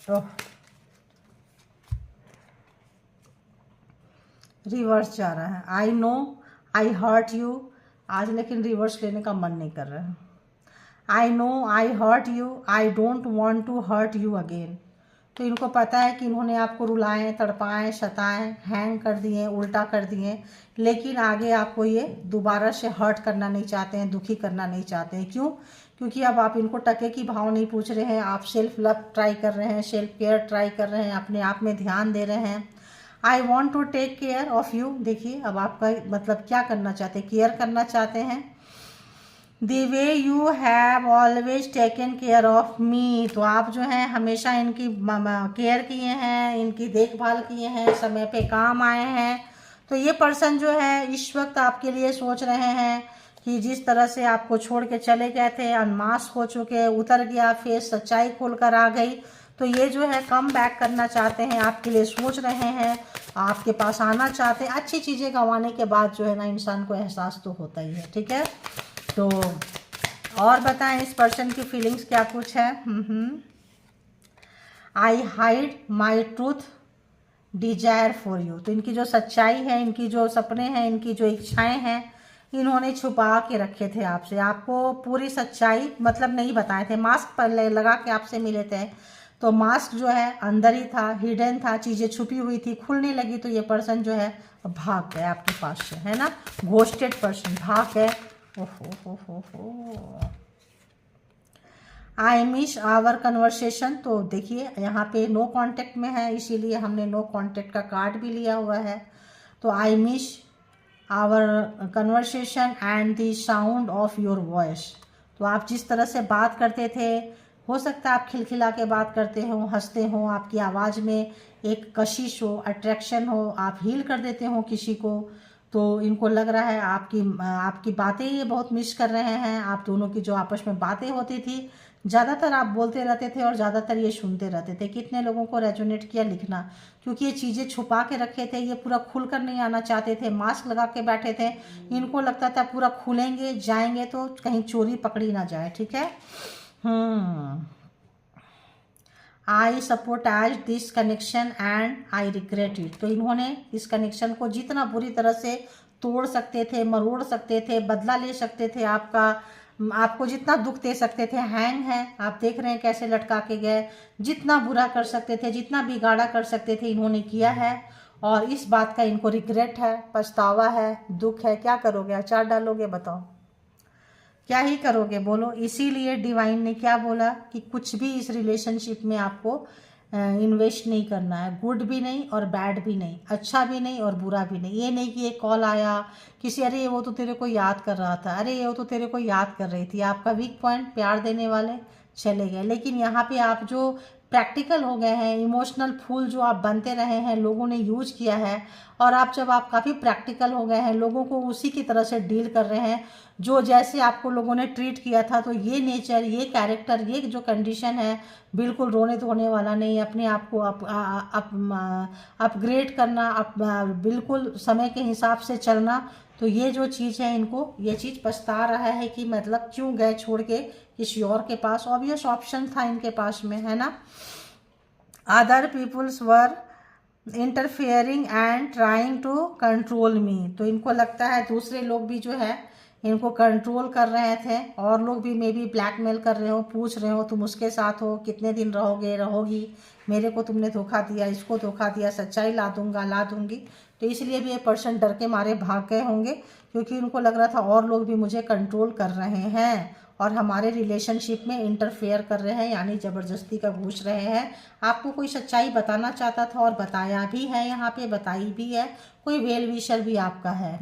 ओह, रिवर्स जा रहा है। I know I hurt you आज, लेकिन रिवर्स लेने का मन नहीं कर रहा है। I know I hurt you, I don't want to hurt you again. तो इनको पता है कि इन्होंने आपको रुलाएं, तड़पाएं, सताएं, हैंग कर दिए, उल्टा कर दिए, लेकिन आगे आपको ये दोबारा से हर्ट करना नहीं चाहते हैं, दुखी करना नहीं चाहते हैं। क्यों? क्योंकि अब आप इनको टके की भाव नहीं पूछ रहे हैं, आप सेल्फ लव ट्राई कर रहे हैं, सेल्फ केयर ट्राई कर रहे हैं, अपने आप में ध्यान दे रहे हैं। I want to take care of you. देखिए अब आपका मतलब क्या करना चाहते हैं, केयर करना चाहते हैं। The way you have always taken care of me. तो आप जो हैं हमेशा इनकी केयर किए हैं, इनकी देखभाल किए हैं, समय पे काम आए हैं। तो ये पर्सन जो है इस वक्त आपके लिए सोच रहे हैं कि जिस तरह से आपको छोड़ के चले गए थे, अनमास्क हो चुके, उतर गया फेस, सच्चाई खोल कर आ गई, तो ये जो है कम बैक करना चाहते हैं, आपके लिए सोच रहे हैं, आपके पास आना चाहते हैं। अच्छी चीज़ें गंवाने के बाद जो है ना इंसान को एहसास तो होता ही है, ठीक है। तो और बताएं इस पर्सन की फीलिंग्स क्या कुछ है। आई hide my truth desire for you. तो इनकी जो सच्चाई है, इनकी जो सपने हैं, इनकी जो इच्छाएं हैं, इन्होंने छुपा के रखे थे आपसे। आपको पूरी सच्चाई मतलब नहीं बताए थे, मास्क पर लगा के आपसे मिले थे। तो मास्क जो है अंदर ही था, हिडन था, चीज़ें छुपी हुई थी, खुलने लगी तो ये पर्सन जो है भाग गए आपके पास से, है ना। घोस्टेड पर्सन भाग गए। ओहो। I miss our conversation. तो देखिए यहाँ पे नो कांटेक्ट में है, इसीलिए हमने नो कांटेक्ट का कार्ड भी लिया हुआ है। तो I miss our conversation and the sound of your voice. तो आप जिस तरह से बात करते थे, हो सकता है आप खिलखिला के बात करते हो, हंसते हो, आपकी आवाज़ में एक कशिश हो, अट्रैक्शन हो, आप हील कर देते हो किसी को। तो इनको लग रहा है आपकी बातें ये बहुत मिस कर रहे हैं। आप दोनों की जो आपस में बातें होती थी, ज़्यादातर आप बोलते रहते थे और ज़्यादातर ये सुनते रहते थे। कितने लोगों को रेजोनेट किया लिखना, क्योंकि ये चीज़ें छुपा के रखे थे, ये पूरा खुलकर नहीं आना चाहते थे, मास्क लगा के बैठे थे। इनको लगता था पूरा खुलेंगे जाएंगे तो कहीं चोरी पकड़ी ना जाए, ठीक है। I supportize this connection and I regret it. तो इन्होंने इस कनेक्शन को जितना बुरी तरह से तोड़ सकते थे, मरोड़ सकते थे, बदला ले सकते थे, आपको जितना दुख दे सकते थे, हैंग है, आप देख रहे हैं कैसे लटका के गए। जितना बुरा कर सकते थे, जितना बिगाड़ा कर सकते थे, इन्होंने किया है। और इस बात का इनको रिग्रेट है, पछतावा है, दुख है। क्या करोगे, अचार डालोगे, बताओ क्या ही करोगे, बोलो। इसीलिए डिवाइन ने क्या बोला कि कुछ भी इस रिलेशनशिप में आपको इन्वेस्ट नहीं करना है। गुड भी नहीं और बैड भी नहीं, अच्छा भी नहीं और बुरा भी नहीं। ये नहीं कि एक कॉल आया किसी, अरे वो तो तेरे को याद कर रहा था, अरे वो तो तेरे को याद कर रही थी, आपका वीक पॉइंट प्यार देने वाले चले गए। लेकिन यहाँ पे आप जो प्रैक्टिकल हो गए हैं, इमोशनल फूल जो आप बनते रहे हैं, लोगों ने यूज किया है। और आप काफ़ी प्रैक्टिकल हो गए हैं, लोगों को उसी की तरह से डील कर रहे हैं जो जैसे आपको लोगों ने ट्रीट किया था। तो ये नेचर, ये कैरेक्टर, ये जो कंडीशन है, बिल्कुल रोने धोने वाला नहीं। अपने आप को अपग्रेड करना, बिल्कुल समय के हिसाब से चलना। तो ये जो चीज़ है, इनको ये चीज़ पछता रहा है कि मतलब क्यों गए छोड़ के किसी और के पास। ऑब्वियस ऑप्शन था इनके पास में, है ना। Other peoples were interfering and trying to control me. तो इनको लगता है दूसरे लोग भी जो है इनको कंट्रोल कर रहे थे, और लोग भी मे बी ब्लैकमेल कर रहे हो, पूछ रहे हो तुम उसके साथ हो, कितने दिन रहोगी, मेरे को तुमने धोखा दिया, इसको धोखा दिया, सच्चाई ला दूंगी। तो इसलिए भी ये पर्सन डर के मारे भाग गए होंगे, क्योंकि उनको लग रहा था और लोग भी मुझे कंट्रोल कर रहे हैं और हमारे रिलेशनशिप में इंटरफेयर कर रहे हैं, यानी ज़बरदस्ती का घुस रहे हैं। आपको कोई सच्चाई बताना चाहता था और बताया भी है, यहाँ पे बताई भी है, कोई वेल विशर भी आपका है।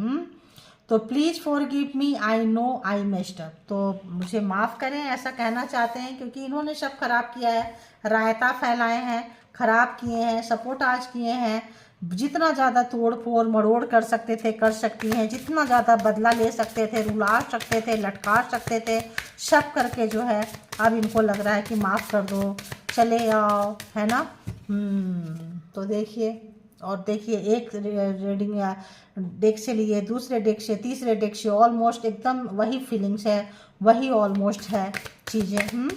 तो please forgive me, I know I messed up. तो मुझे माफ़ करें, ऐसा कहना चाहते हैं, क्योंकि इन्होंने सब खराब किया है, रायता फैलाए हैं, खराब किए हैं, सपोर्टाज किए हैं। जितना ज़्यादा तोड़ फोड़ मरोड़ कर सकते थे कर सकती हैं, जितना ज़्यादा बदला ले सकते थे, रुला सकते थे, लटका सकते थे, सब करके जो है अब इनको लग रहा है कि माफ़ कर दो, चले आओ, है ना। तो देखिए, और देखिए एक रीडिंग या डेक से लिए, दूसरे डेक से, तीसरे डेक से, ऑलमोस्ट एकदम वही फीलिंग्स है, वही ऑलमोस्ट है चीज़ें।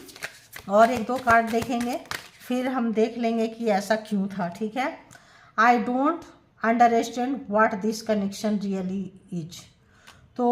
और एक दो कार्ड देखेंगे, फिर हम देख लेंगे कि ऐसा क्यों था, ठीक है। I don't understand what this connection really is. तो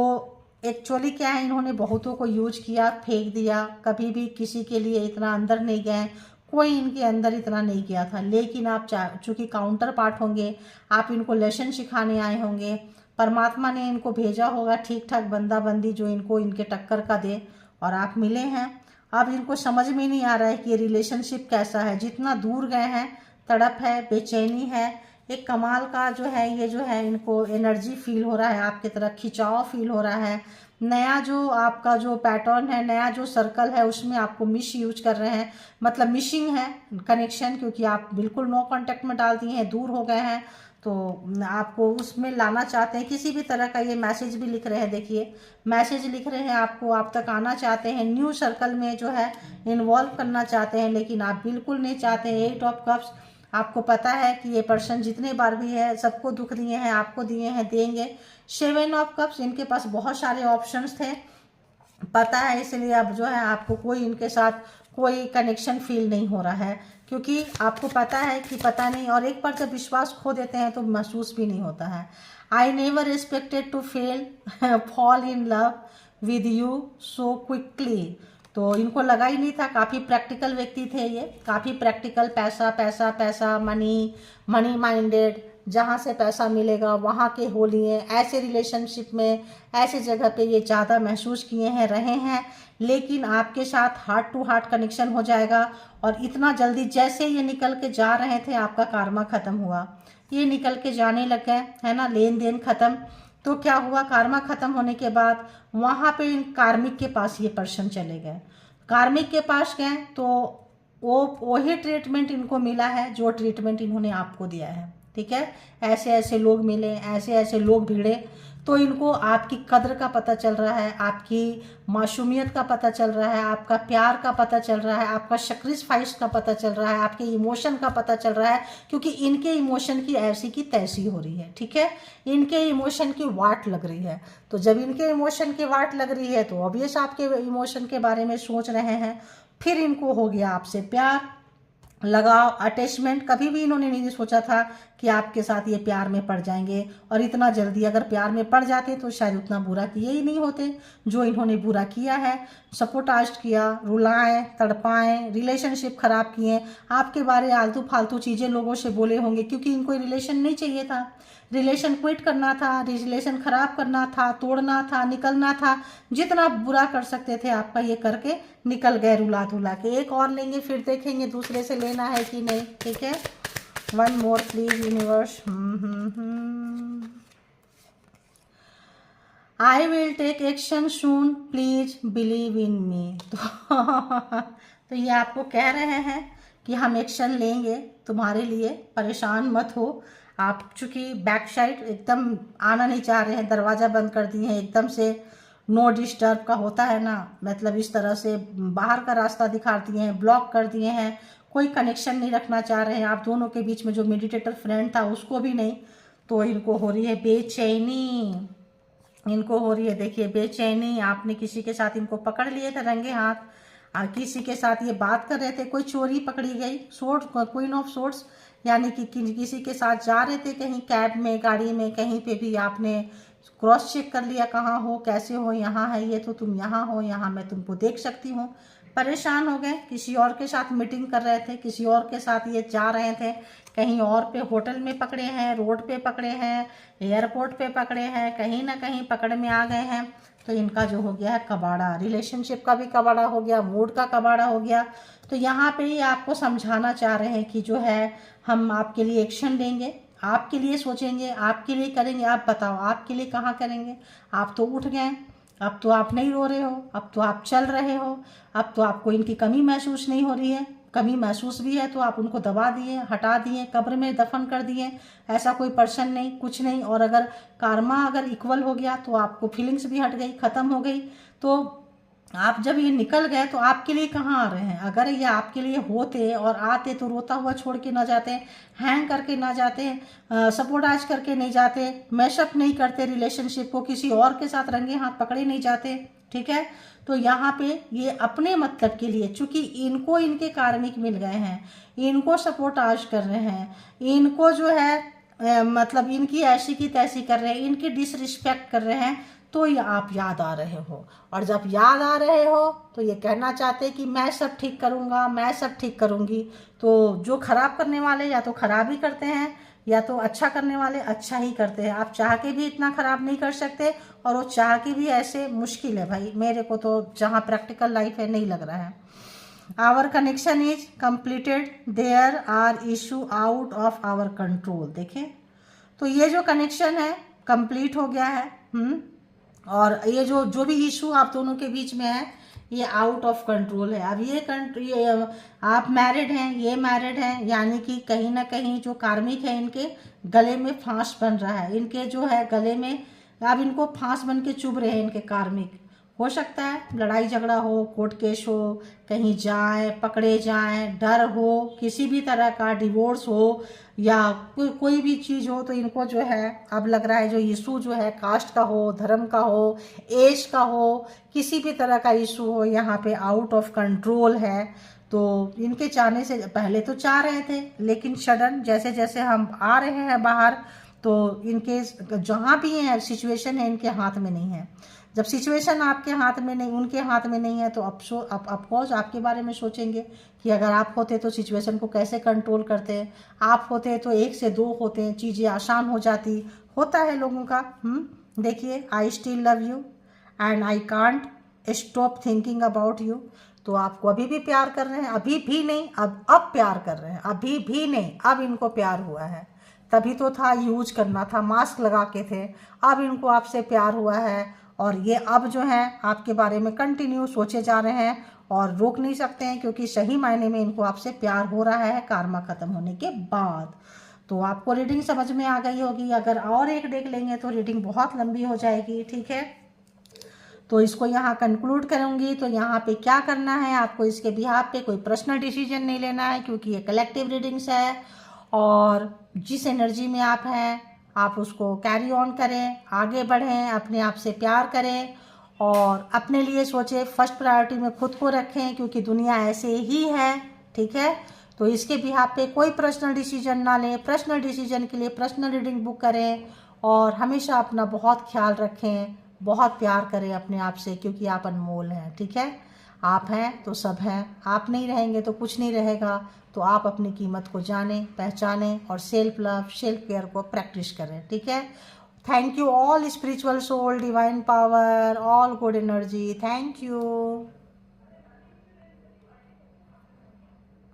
एक्चुअली क्या है, इन्होंने बहुतों को यूज किया, फेंक दिया, कभी भी किसी के लिए इतना अंदर नहीं गए, कोई इनके अंदर इतना नहीं किया था। लेकिन आप चूँकि काउंटर पार्ट होंगे, आप इनको लेसन सिखाने आए होंगे, परमात्मा ने इनको भेजा होगा ठीक ठाक बंदा बंदी जो इनको इनके टक्कर का दे, और आप मिले हैं। अब इनको समझ में नहीं आ रहा है कि ये रिलेशनशिप कैसा है। जितना दूर गए हैं, तड़प है, बेचैनी है, एक कमाल का जो है, ये जो है इनको एनर्जी फील हो रहा है, आपकी तरफ खिंचाव फील हो रहा है। नया जो आपका जो पैटर्न है, नया जो सर्कल है, उसमें आपको मिस यूज कर रहे हैं, मतलब मिसिंग है कनेक्शन, क्योंकि आप बिल्कुल नो कांटेक्ट में डाल दिए हैं, दूर हो गए हैं। तो आपको उसमें लाना चाहते हैं, किसी भी तरह का ये मैसेज भी लिख रहे हैं, देखिए मैसेज लिख रहे हैं आपको, आप तक आना चाहते हैं, न्यू सर्कल में जो है इन्वॉल्व करना चाहते हैं, लेकिन आप बिल्कुल नहीं चाहते हैं। 8 ऑफ कप्स, आपको पता है कि ये पर्सन जितने बार भी है सबको दुख दिए हैं, आपको दिए हैं, देंगे। 7 ऑफ कप्स, इनके पास बहुत सारे ऑप्शंस थे, पता है, इसलिए अब जो है आपको कोई इनके साथ कोई कनेक्शन फील नहीं हो रहा है, क्योंकि आपको पता है कि पता नहीं, और एक बार जब विश्वास खो देते हैं तो महसूस भी नहीं होता है। I never expected to fell fall in love with you so quickly. तो इनको लगा ही नहीं था, काफ़ी प्रैक्टिकल व्यक्ति थे ये, काफ़ी प्रैक्टिकल, पैसा पैसा पैसा, मनी मनी माइंडेड, जहाँ से पैसा मिलेगा वहाँ के हो लिए, ऐसे रिलेशनशिप में ऐसे जगह पे ये ज़्यादा महसूस किए हैं, रहे हैं। लेकिन आपके साथ हार्ट टू हार्ट कनेक्शन हो जाएगा, और इतना जल्दी जैसे ये निकल के जा रहे थे आपका कार्मा ख़त्म हुआ, ये निकल के जाने लग गए, है ना, लेन देन ख़त्म। तो क्या हुआ, कार्मा ख़त्म होने के बाद वहाँ पे कार्मिक के पास ये पर्सन चले गए, कार्मिक के पास गए तो वही ट्रीटमेंट इनको मिला है जो ट्रीटमेंट इन्होंने आपको दिया है, ठीक है। ऐसे ऐसे लोग मिले, ऐसे ऐसे लोग भिड़े, तो इनको आपकी कद्र का पता चल रहा है, आपकी मासूमियत का पता चल रहा है, आपका प्यार का पता चल रहा है, आपका सैक्रिफाइस का पता चल रहा है, आपके इमोशन का पता चल रहा है, क्योंकि इनके इमोशन की ऐसी की तैसी हो रही है, ठीक है। इनके इमोशन की वाट लग रही है, तो जब इनके इमोशन की वाट लग रही है तो ऑब्वियस आपके इमोशन के बारे में सोच रहे हैं। फिर इनको हो गया आपसे प्यार, लगाव, अटैचमेंट। कभी भी इन्होंने नहीं सोचा था कि आपके साथ ये प्यार में पड़ जाएंगे, और इतना जल्दी अगर प्यार में पड़ जाते तो शायद उतना बुरा किए ही नहीं होते जो इन्होंने बुरा किया है। सपोर्टाज किया, रुलाएं, तड़पाएं, रिलेशनशिप खराब किए, आपके बारे आलतू फालतू चीज़ें लोगों से बोले होंगे, क्योंकि इनको रिलेशन नहीं चाहिए था, रिलेशन क्विट करना था, रिलेशन खराब करना था, तोड़ना था, निकलना था, जितना बुरा कर सकते थे आपका ये करके निकल गए रुला धुला के। एक और लेंगे, फिर देखेंगे दूसरे से लेना है कि नहीं, ठीक है। 1 more please universe. I will take action soon, please believe in me. तो ये आपको कह रहे हैं कि हम एक्शन लेंगे तुम्हारे लिए, परेशान मत हो। आप चूँकि बैक साइड एकदम आना नहीं चाह रहे हैं, दरवाज़ा बंद कर दिए हैं एकदम से, नो डिस्टर्ब का होता है ना, मतलब इस तरह से बाहर का रास्ता दिखा दिए हैं, ब्लॉक कर दिए हैं, कोई कनेक्शन नहीं रखना चाह रहे हैं आप दोनों के बीच में। जो मेडिटेटर फ्रेंड था उसको भी नहीं। तो इनको हो रही है बेचैनी, इनको हो रही है, देखिए बेचैनी। आपने किसी के साथ इनको पकड़ लिए थे रंगे हाथ, किसी के साथ ये बात कर रहे थे, कोई चोरी पकड़ी गई, सोर्ड, क्वीन ऑफ सोर्ड्स, यानी कि किसी के साथ जा रहे थे कहीं कैब में, गाड़ी में, कहीं पे भी आपने क्रॉस चेक कर लिया, कहाँ हो, कैसे हो, यहाँ है ये तो तुम यहाँ हो, यहाँ मैं तुमको देख सकती हूँ। परेशान हो गए, किसी और के साथ मीटिंग कर रहे थे, किसी और के साथ ये जा रहे थे, कहीं और पे होटल में पकड़े हैं, रोड पे पकड़े हैं, एयरपोर्ट पे पकड़े हैं, कहीं ना कहीं पकड़ में आ गए हैं। तो इनका जो हो गया है कबाड़ा, रिलेशनशिप का भी कबाड़ा हो गया, मूड का कबाड़ा हो गया। तो यहाँ पे ही आपको समझाना चाह रहे हैं कि जो है हम आपके लिए एक्शन लेंगे, आपके लिए सोचेंगे, आपके लिए करेंगे। आप बताओ आपके लिए कहाँ करेंगे? आप तो उठ गए, अब तो आप नहीं रो रहे हो, अब तो आप चल रहे हो, अब तो आपको इनकी कमी महसूस नहीं हो रही है। कमी महसूस भी है तो आप उनको दबा दिए, हटा दिए, कब्र में दफन कर दिए, ऐसा कोई पर्सन नहीं, कुछ नहीं। और अगर कार्मा अगर इक्वल हो गया तो आपको फीलिंग्स भी हट गई, ख़त्म हो गई। तो आप जब ये निकल गए तो आपके लिए कहाँ आ रहे हैं? अगर ये आपके लिए होते और आते तो रोता हुआ छोड़ के ना जाते, हैंग करके ना जाते, सपोर्टाइज करके नहीं जाते, मैशअप नहीं करते रिलेशनशिप को, किसी और के साथ रंगे हाथ पकड़े नहीं जाते, ठीक है। तो यहाँ पे ये अपने मतलब के लिए, चूंकि इनको इनके कार्मिक मिल गए हैं, इनको सपोर्टाइज कर रहे हैं, इनको जो है मतलब इनकी ऐसी की तैसी कर रहे हैं, इनकी डिसरिस्पेक्ट कर रहे हैं, तो ये आप याद आ रहे हो। और जब याद आ रहे हो तो ये कहना चाहते हैं कि मैं सब ठीक करूँगा, मैं सब ठीक करूँगी। तो जो खराब करने वाले या तो खराब ही करते हैं, या तो अच्छा करने वाले अच्छा ही करते हैं। आप चाह के भी इतना खराब नहीं कर सकते, और वो चाह के भी ऐसे मुश्किल है भाई, मेरे को तो जहाँ प्रैक्टिकल लाइफ है नहीं लग रहा है। Our connection is completed, there are issue out of our control. देखें तो ये जो कनेक्शन है कंप्लीट हो गया है। और ये जो भी इशू आप दोनों के बीच में है, ये आउट ऑफ कंट्रोल है। अब ये आप मैरिड हैं, ये मैरिड हैं, यानी कि कहीं ना कहीं जो कार्मिक है इनके गले में फांस बन रहा है, इनके जो है गले में अब इनको फांस बन के चुभ रहे हैं इनके कार्मिक। हो सकता है लड़ाई झगड़ा हो, कोर्ट केस हो, कहीं जाए पकड़े जाएं, डर हो, किसी भी तरह का डिवोर्स हो या कोई भी चीज़ हो, तो इनको जो है अब लग रहा है जो इशू जो है कास्ट का हो, धर्म का हो, एज का हो, किसी भी तरह का इशू हो, यहाँ पे आउट ऑफ कंट्रोल है। तो इनके चाहने से पहले तो चाह रहे थे, लेकिन सडन जैसे जैसे हम आ रहे हैं बाहर, तो इनके जहाँ भी है सिचुएशन है इनके हाथ में नहीं है। जब सिचुएशन आपके हाथ में नहीं, उनके हाथ में नहीं है, तो अफकोर्स आपके बारे में सोचेंगे कि अगर आप होते तो सिचुएशन को कैसे कंट्रोल करते, आप होते तो 1 से 2 होते, चीज़ें आसान हो जाती। होता है लोगों का। देखिए, I still love you and I can't stop thinking about you. तो आपको अभी भी प्यार कर रहे हैं, अभी भी नहीं, अब प्यार कर रहे हैं, अभी भी नहीं, अब इनको प्यार हुआ है। तभी तो था यूज करना था, मास्क लगा के थे, अब इनको आपसे प्यार हुआ है और ये अब जो है आपके बारे में कंटिन्यू सोचे जा रहे हैं और रोक नहीं सकते हैं, क्योंकि सही मायने में इनको आपसे प्यार हो रहा है कार्मा खत्म होने के बाद। तो आपको रीडिंग समझ में आ गई होगी। अगर और एक देख लेंगे तो रीडिंग बहुत लंबी हो जाएगी, ठीक है। तो इसको यहाँ कंक्लूड करूँगी। तो यहाँ पे क्या करना है आपको, इसके बिहाफ पे कोई पर्सनल डिसीजन नहीं लेना है, क्योंकि ये कलेक्टिव रीडिंग्स है और जिस एनर्जी में आप हैं आप उसको कैरी ऑन करें, आगे बढ़ें, अपने आप से प्यार करें और अपने लिए सोचें, फर्स्ट प्रायोरिटी में खुद को रखें, क्योंकि दुनिया ऐसे ही है, ठीक है। तो इसके बिहाफ पे कोई पर्सनल डिसीजन ना लें, पर्सनल डिसीजन के लिए पर्सनल रीडिंग बुक करें और हमेशा अपना बहुत ख्याल रखें, बहुत प्यार करें अपने आप से, क्योंकि आप अनमोल हैं, ठीक है। आप हैं तो सब हैं, आप नहीं रहेंगे तो कुछ नहीं रहेगा। तो आप अपनी कीमत को जानें, पहचानें और सेल्फ लव, सेल्फ केयर को प्रैक्टिस करें, ठीक है। Thank you all spiritual soul, divine power, all good energy, thank you.